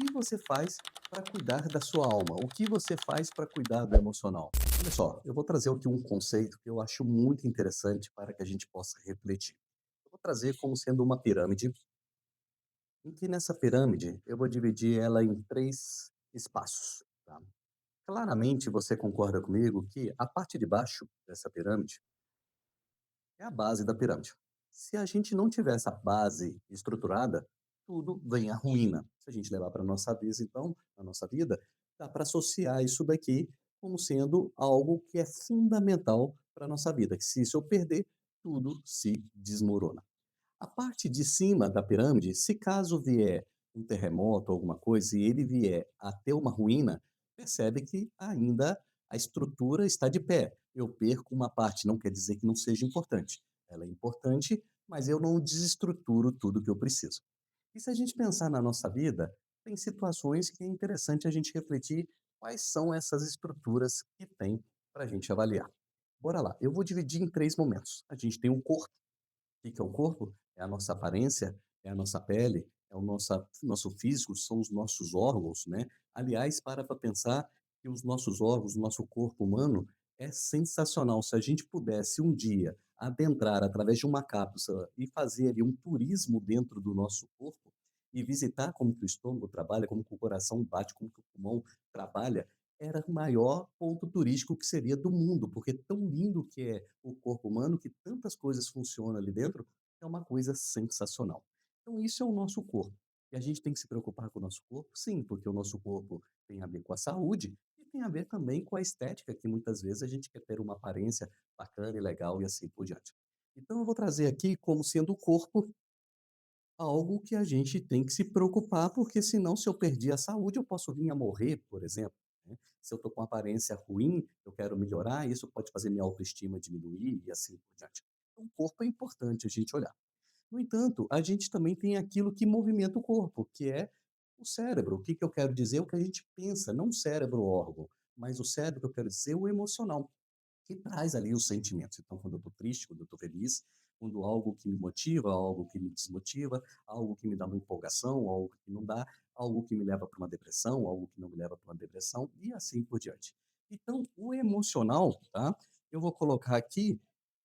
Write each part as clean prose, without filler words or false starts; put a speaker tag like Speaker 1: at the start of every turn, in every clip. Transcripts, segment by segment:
Speaker 1: que você faz para cuidar da sua alma? O que você faz para cuidar do emocional? Olha só, eu vou trazer aqui um conceito que eu acho muito interessante para que a gente possa refletir. Eu vou trazer como sendo uma pirâmide, em que nessa pirâmide eu vou dividir ela em 3 espaços, tá. Claramente você concorda comigo que a parte de baixo dessa pirâmide é a base da pirâmide. Se a gente não tiver essa base estruturada, tudo vem à ruína. Se a gente levar para a nossa vida, então, a nossa vida, dá para associar isso daqui como sendo algo que é fundamental para a nossa vida, que se isso eu perder, tudo se desmorona. A parte de cima da pirâmide, se caso vier um terremoto, alguma coisa, e ele vier a ter uma ruína, percebe que ainda a estrutura está de pé. Eu perco uma parte, não quer dizer que não seja importante. Ela é importante, mas eu não desestruturo tudo que eu preciso. E se a gente pensar na nossa vida, tem situações que é interessante a gente refletir quais são essas estruturas que tem para a gente avaliar. Bora lá, eu vou dividir em 3 momentos. A gente tem um corpo. O que é o corpo? É a nossa aparência, é a nossa pele, é o nosso físico, são os nossos órgãos, né. Aliás, para pensar que os nossos órgãos, o nosso corpo humano é sensacional. Se a gente pudesse um dia adentrar através de uma cápsula e fazer ali um turismo dentro do nosso corpo e visitar como que o estômago trabalha, como que o coração bate, como que o pulmão trabalha, era o maior ponto turístico que seria do mundo, porque tão lindo que é o corpo humano, que tantas coisas funcionam ali dentro, é uma coisa sensacional. Então isso é o nosso corpo. E a gente tem que se preocupar com o nosso corpo? Sim, porque o nosso corpo tem a ver com a saúde e tem a ver também com a estética, que muitas vezes a gente quer ter uma aparência bacana e legal e assim por diante. Então eu vou trazer aqui como sendo o corpo algo que a gente tem que se preocupar, porque senão se eu perder a saúde, eu posso vir a morrer, por exemplo, né. Se eu estou com aparência ruim, eu quero melhorar, isso pode fazer minha autoestima diminuir e assim por diante. Então o corpo é importante a gente olhar. No entanto, a gente também tem aquilo que movimenta o corpo, que é o cérebro. O que que eu quero dizer? O que a gente pensa, não o cérebro, o órgão, mas o cérebro, eu quero dizer o emocional que traz ali os sentimentos. Então, quando eu estou triste, quando eu estou feliz, quando algo que me motiva, algo que me desmotiva, algo que me dá uma empolgação, algo que não dá, algo que me leva para uma depressão, algo que não me leva para uma depressão, e assim por diante. Então, o emocional, tá? Eu vou colocar aqui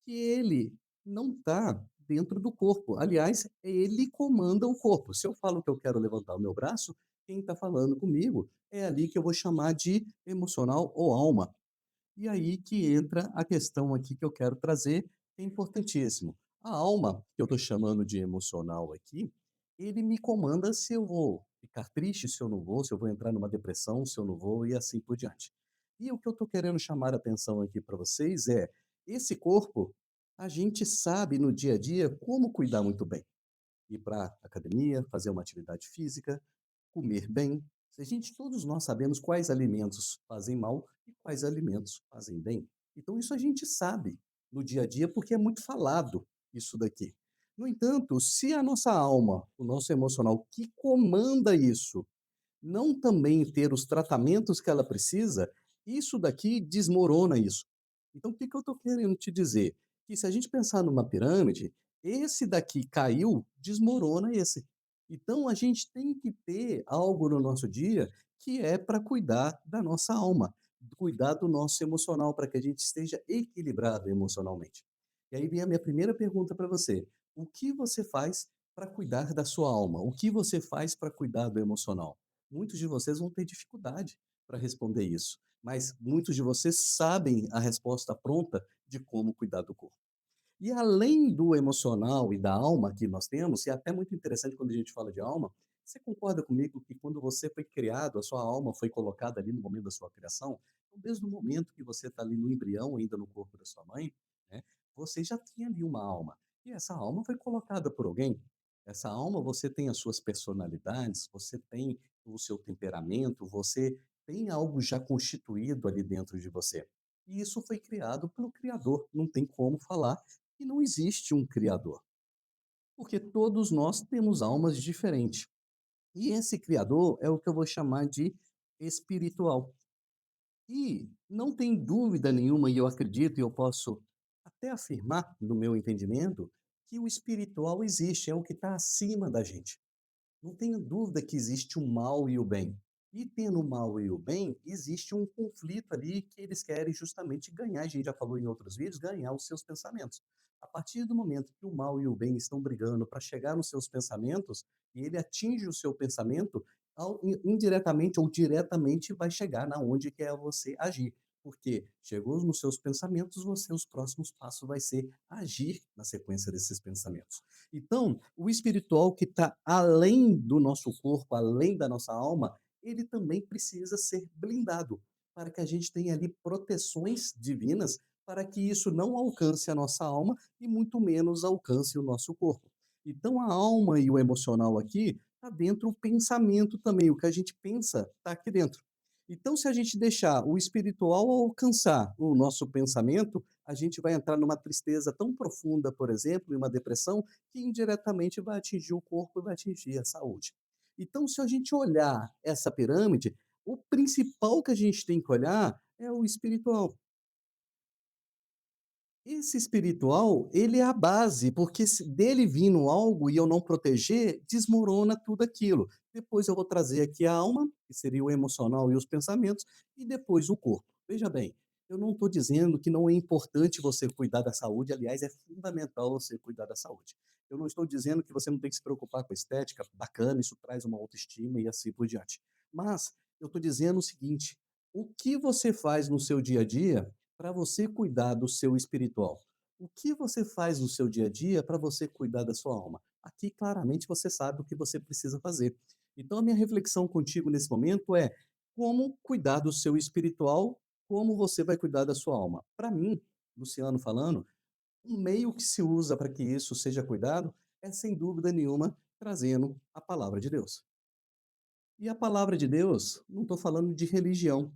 Speaker 1: que ele não está dentro do corpo. Aliás, ele comanda o corpo. Se eu falo que eu quero levantar o meu braço, quem está falando comigo é ali que eu vou chamar de emocional ou alma. E aí que entra a questão aqui que eu quero trazer, que é importantíssimo. A alma, que eu estou chamando de emocional aqui, ele me comanda se eu vou ficar triste, se eu não vou, se eu vou entrar numa depressão, se eu não vou e assim por diante. E o que eu estou querendo chamar a atenção aqui para vocês é, esse corpo, a gente sabe no dia a dia como cuidar muito bem. Ir para academia, fazer uma atividade física, comer bem. Se a gente todos nós sabemos quais alimentos fazem mal e quais alimentos fazem bem. Então isso a gente sabe no dia a dia, porque é muito falado isso daqui. No entanto, se a nossa alma, o nosso emocional que comanda isso, não também ter os tratamentos que ela precisa, isso daqui desmorona isso. Então, o que que eu estou querendo te dizer? Que se a gente pensar numa pirâmide, esse daqui caiu, desmorona esse. Então, a gente tem que ter algo no nosso dia que é para cuidar da nossa alma, cuidar do nosso emocional, para que a gente esteja equilibrado emocionalmente. E aí vem a minha primeira pergunta para você: o que você faz para cuidar da sua alma? O que você faz para cuidar do emocional? Muitos de vocês vão ter dificuldade para responder isso, mas muitos de vocês sabem a resposta pronta de como cuidar do corpo. E além do emocional e da alma que nós temos, e é até muito interessante quando a gente fala de alma, você concorda comigo que quando você foi criado, a sua alma foi colocada ali no momento da sua criação? Então, desde o momento que você está ali no embrião, ainda no corpo da sua mãe, né, você já tinha ali uma alma. E essa alma foi colocada por alguém. Essa alma, você tem as suas personalidades, você tem o seu temperamento, você tem algo já constituído ali dentro de você. E isso foi criado pelo Criador. Não tem como falar que não existe um Criador, porque todos nós temos almas diferentes. E esse Criador é o que eu vou chamar de espiritual. E não tem dúvida nenhuma, e eu acredito, e eu posso até afirmar, no meu entendimento, que o espiritual existe, é o que está acima da gente. Não tenha dúvida que existe o mal e o bem. E tendo o mal e o bem, existe um conflito ali que eles querem justamente ganhar, a gente já falou em outros vídeos, ganhar os seus pensamentos. A partir do momento que o mal e o bem estão brigando para chegar nos seus pensamentos, e ele atinge o seu pensamento, indiretamente ou diretamente vai chegar na onde que é você agir. Porque chegou nos seus pensamentos, você, os próximos passos vai ser agir na sequência desses pensamentos. Então, o espiritual que está além do nosso corpo, além da nossa alma, ele também precisa ser blindado, para que a gente tenha ali proteções divinas, para que isso não alcance a nossa alma e muito menos alcance o nosso corpo. Então, a alma e o emocional aqui está dentro do pensamento também, o que a gente pensa está aqui dentro. Então, se a gente deixar o espiritual alcançar o nosso pensamento, a gente vai entrar numa tristeza tão profunda, por exemplo, em uma depressão, que indiretamente vai atingir o corpo e vai atingir a saúde. Então, se a gente olhar essa pirâmide, o principal que a gente tem que olhar é o espiritual. Esse espiritual, ele é a base, porque se dele vindo algo e eu não proteger, desmorona tudo aquilo. Depois eu vou trazer aqui a alma, que seria o emocional e os pensamentos, e depois o corpo. Veja bem, eu não estou dizendo que não é importante você cuidar da saúde, aliás, é fundamental você cuidar da saúde. Eu não estou dizendo que você não tem que se preocupar com a estética, bacana, isso traz uma autoestima e assim por diante. Mas eu estou dizendo o seguinte: o que você faz no seu dia a dia para você cuidar do seu espiritual? O que você faz no seu dia a dia para você cuidar da sua alma? Aqui claramente você sabe o que você precisa fazer. Então a minha reflexão contigo nesse momento é como cuidar do seu espiritual, como você vai cuidar da sua alma. Para mim, Luciano falando, um meio que se usa para que isso seja cuidado é sem dúvida nenhuma trazendo a palavra de Deus. E a palavra de Deus, não estou falando de religião.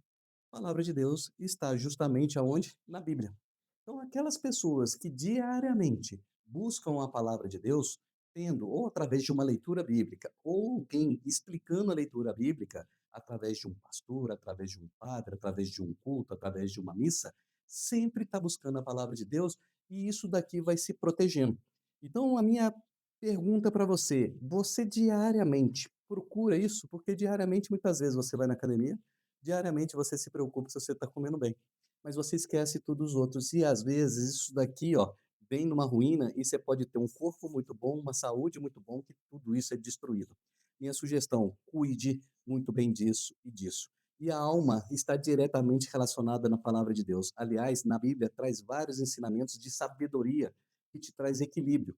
Speaker 1: A palavra de Deus está justamente aonde? Na Bíblia. Então, aquelas pessoas que diariamente buscam a palavra de Deus, tendo ou através de uma leitura bíblica, ou alguém explicando a leitura bíblica, através de um pastor, através de um padre, através de um culto, através de uma missa, sempre está buscando a palavra de Deus e isso daqui vai se protegendo. Então, a minha pergunta para você: você diariamente procura isso? Porque diariamente, muitas vezes, você vai na academia, diariamente você se preocupa se você está comendo bem, mas você esquece todos os outros. E às vezes isso daqui, ó, vem numa ruína e você pode ter um corpo muito bom, uma saúde muito bom, que tudo isso é destruído. Minha sugestão, cuide muito bem disso e disso. E a alma está diretamente relacionada na palavra de Deus. Aliás, na Bíblia traz vários ensinamentos de sabedoria que te traz equilíbrio.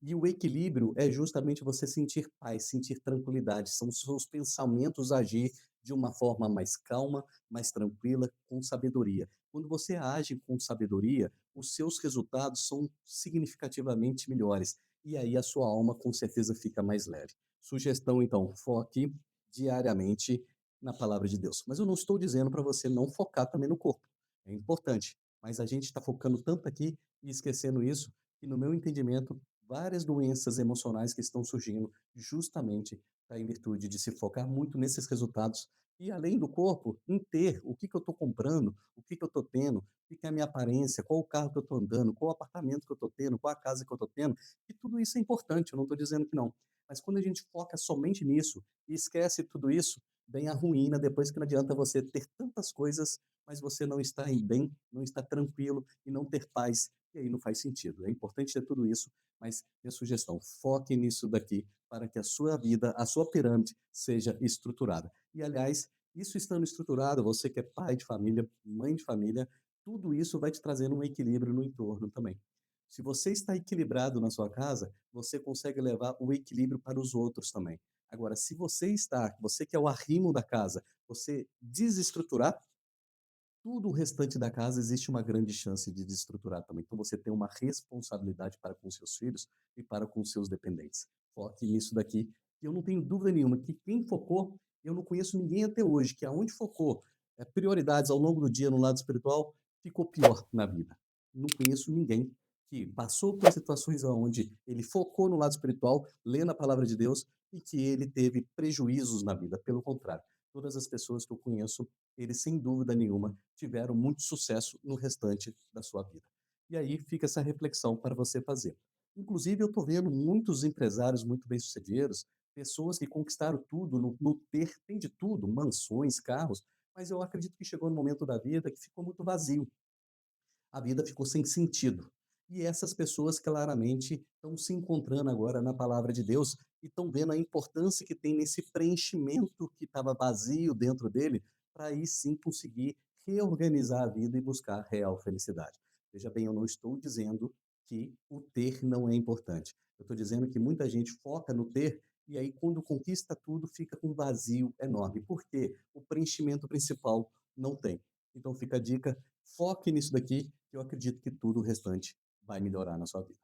Speaker 1: E o equilíbrio é justamente você sentir paz, sentir tranquilidade, são os seus pensamentos agir de uma forma mais calma, mais tranquila, com sabedoria. Quando você age com sabedoria, os seus resultados são significativamente melhores. E aí a sua alma com certeza fica mais leve. Sugestão, então, foque diariamente na palavra de Deus. Mas eu não estou dizendo para você não focar também no corpo. É importante. Mas a gente está focando tanto aqui e esquecendo isso, que no meu entendimento, várias doenças emocionais que estão surgindo justamente tá em virtude de se focar muito nesses resultados e além do corpo, em ter o que que eu estou comprando, o que que eu estou tendo, o que que é a minha aparência, qual o carro que eu estou andando, qual o apartamento que eu estou tendo, qual a casa que eu estou tendo, e tudo isso é importante, eu não estou dizendo que não. Mas quando a gente foca somente nisso e esquece tudo isso, vem a ruína depois que não adianta você ter tantas coisas, mas você não está em bem, não está tranquilo e não ter paz, e aí não faz sentido. É importante ter tudo isso, mas minha sugestão, foque nisso daqui para que a sua vida, a sua pirâmide seja estruturada. E, aliás, isso estando estruturado, você que é pai de família, mãe de família, tudo isso vai te trazendo um equilíbrio no entorno também. Se você está equilibrado na sua casa, você consegue levar o equilíbrio para os outros também. Agora, se você está, você que é o arrimo da casa, você desestruturar, tudo o restante da casa existe uma grande chance de desestruturar também. Então você tem uma responsabilidade para com seus filhos e para com seus dependentes. Foque nisso daqui. E eu não tenho dúvida nenhuma que quem focou, eu não conheço ninguém até hoje que aonde focou prioridades ao longo do dia no lado espiritual, ficou pior na vida. Não conheço ninguém que passou por situações onde ele focou no lado espiritual, lendo a palavra de Deus, e que ele teve prejuízos na vida. Pelo contrário, todas as pessoas que eu conheço eles, sem dúvida nenhuma, tiveram muito sucesso no restante da sua vida. E aí fica essa reflexão para você fazer. Inclusive, eu estou vendo muitos empresários muito bem-sucedidos Pessoas que conquistaram tudo no ter, tem de tudo, mansões, carros, mas eu acredito que chegou no momento da vida que ficou muito vazio. A vida ficou sem sentido. E essas pessoas claramente estão se encontrando agora na palavra de Deus e estão vendo a importância que tem nesse preenchimento que estava vazio dentro dele, para aí sim conseguir reorganizar a vida e buscar a real felicidade. Veja bem, eu não estou dizendo que o ter não é importante. Eu estou dizendo que muita gente foca no ter e aí quando conquista tudo fica com um vazio enorme. Por quê? O preenchimento principal não tem. Então fica a dica, foque nisso daqui, que eu acredito que tudo o restante vai melhorar na sua vida.